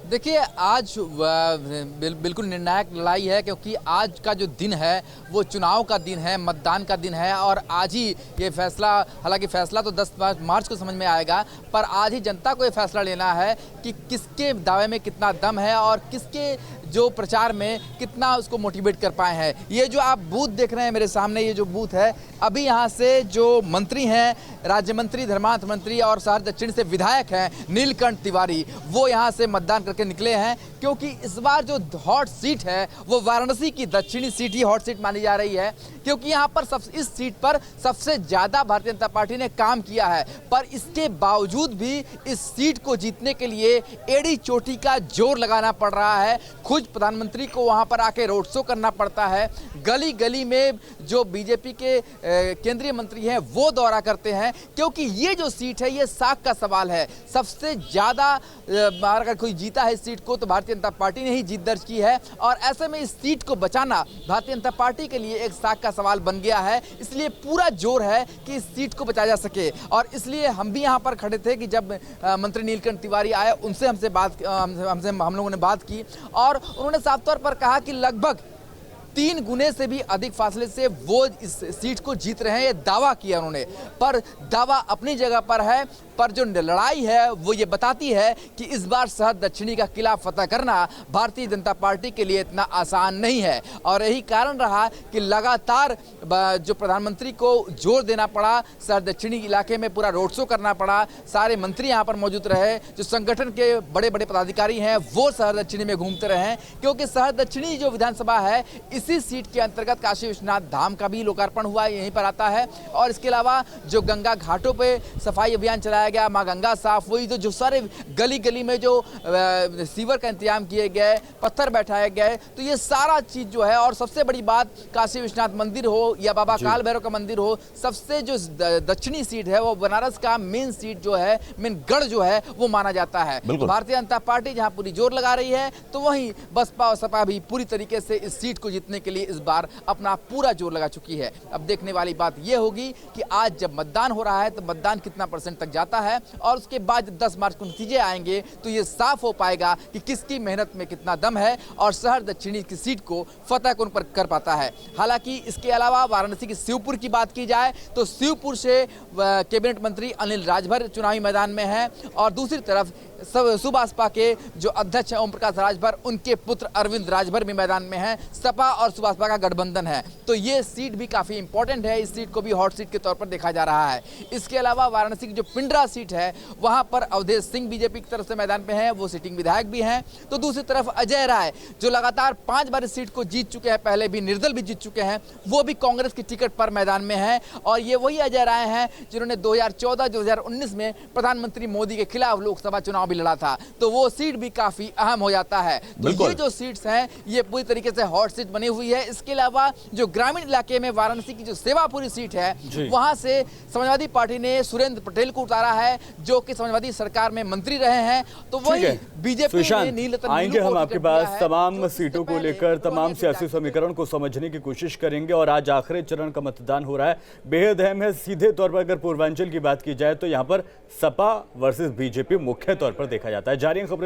देखिए आज बिल्कुल निर्णायक लड़ाई है, क्योंकि आज का जो दिन है वो चुनाव का दिन है, मतदान का दिन है। और आज ही ये फैसला, हालांकि फैसला तो 10 मार्च को समझ में आएगा, पर आज ही जनता को ये फैसला लेना है कि किसके दावे में कितना दम है और किसके जो प्रचार में कितना उसको मोटिवेट कर पाए हैं। ये जो आप बूथ देख रहे हैं मेरे सामने, ये जो बूथ है, अभी यहाँ से जो मंत्री हैं, राज्य मंत्री, धर्मांत मंत्री और शहर दक्षिण से विधायक हैं नीलकंठ तिवारी, वो यहाँ से मतदान करके निकले हैं। क्योंकि इस बार जो हॉट सीट है वो वाराणसी की दक्षिणी सीट ही हॉट सीट मानी जा रही है, क्योंकि यहाँ पर इस सीट पर सबसे ज़्यादा भारतीय जनता पार्टी ने काम किया है। पर इसके बावजूद भी इस सीट को जीतने के लिए एड़ी चोटी का जोर लगाना पड़ रहा है। खुद प्रधानमंत्री को वहाँ पर आके रोड शो करना पड़ता है। गली गली में जो बीजेपी के केंद्रीय मंत्री हैं वो दौरा करते हैं, क्योंकि ये जो सीट है ये साख का सवाल है। सबसे ज़्यादा अगर कोई जीता है इस सीट को तो भारतीय जनता पार्टी ने ही जीत दर्ज की है। और ऐसे में इस सीट को बचाना भारतीय जनता पार्टी के लिए एक साख का सवाल बन गया है। इसलिए पूरा जोर है कि इस सीट को बचाया जा सके। और इसलिए हम भी यहाँ पर खड़े थे कि जब मंत्री नीलकंठ तिवारी आए, उनसे हम लोगों ने बात की और उन्होंने साफ तौर पर कहा कि लगभग 3 गुने से भी अधिक फासले से वो इस सीट को जीत रहे हैं। ये दावा किया उन्होंने, पर दावा अपनी जगह पर है, पर जो लड़ाई है वो ये बताती है कि इस बार शहर दक्षिणी का किला फतह करना भारतीय जनता पार्टी के लिए इतना आसान नहीं है। और यही कारण रहा कि लगातार जो प्रधानमंत्री को जोर देना पड़ा, शहर दक्षिणी इलाके में पूरा रोड शो करना पड़ा, सारे मंत्री यहाँ पर मौजूद रहे, जो संगठन के बड़े बड़े पदाधिकारी हैं वो शहर दक्षिणी में घूमते रहे, क्योंकि शहर दक्षिणी जो विधानसभा है इसी सीट के अंतर्गत काशी विश्वनाथ धाम का भी लोकार्पण हुआ, यहीं पर आता है। और इसके अलावा जो गंगा घाटों पे सफाई अभियान चलाया गया, मां गंगा साफ, वही जो सारे गली गली में जो सीवर का इंतजाम किए गए, पत्थर बैठाए गए, तो ये सारा चीज जो है। और सबसे बड़ी बात, काशी विश्वनाथ मंदिर हो या बाबा काल भैरव का मंदिर हो, सबसे जो दक्षिणी सीट है वो बनारस का मेन सीट जो है, मेन गढ़ जो है वो माना जाता है। भारतीय जनता पार्टी जहां पूरी जोर लगा रही है, तो वहीं बसपा और सपा भी पूरी तरीके से इस सीट को जीतने के लिए इस बार अपना पूरा जोर लगा चुकी है। अब देखने वाली बात यह होगी कि आज जब मतदान हो रहा है तो मतदान कितना % तक जाता है, और उसके बाद 10 मार्च को नतीजे आएंगे तो ये साफ हो पाएगा कि किसकी मेहनत में कितना दम है और शहर दक्षिणी की सीट को फतह कौन पर कर पाता है। हालांकि इसके अलावा वाराणसी की शिवपुर की बात की जाए तो शिवपुर से कैबिनेट मंत्री अनिल राजभर चुनावी मैदान में है, और दूसरी तरफ सुभाषपा के जो अध्यक्ष हैं ओम प्रकाश राजभर, उनके पुत्र अरविंद राजभर भी मैदान में हैं। सपा और सुभाषपा का गठबंधन है, तो ये सीट भी काफी इंपॉर्टेंट है। इस सीट को भी हॉट सीट के तौर पर देखा जा रहा है। इसके अलावा वाराणसी की जो पिंडरा सीट है वहां पर अवधेश सिंह बीजेपी की तरफ से मैदान में है, वो सिटिंग विधायक भी हैं। तो दूसरी तरफ अजय राय जो लगातार 5 बार इस सीट को जीत चुके हैं, पहले भी निर्दल भी जीत चुके हैं, वो भी कांग्रेस की टिकट पर मैदान में है। और ये वही अजय राय हैं जिन्होंने 2014-2019 में प्रधानमंत्री मोदी के खिलाफ लोकसभा चुनाव भी लड़ा था, तो वो सीट भी काफी अहम हो जाता है। तो ये जो सीट्स हैं ये पूरी तरीके से हॉट सीट बनी हुई है। इसके अलावा जो ग्रामीण इलाके में वाराणसी की जो सेवापुरी सीट है, वहां से समाजवादी पार्टी ने सुरेंद्र पटेल को उतारा है, जो कि समाजवादी सरकार में मंत्री रहे हैं। तो वही बीजेपी ने नीलतन आएंगे हम आपके पास तमाम सीटों को लेकर, तमाम सियासी समीकरण को समझने की कोशिश करेंगे। और आज आखिरी चरण का मतदान हो रहा है, बेहद अहम है। सीधे तौर पर अगर पूर्वांचल की बात की जाए तो यहाँ पर सपा वर्सेस बीजेपी मुख्य तौर पर देखा जाता है। जारी खबरें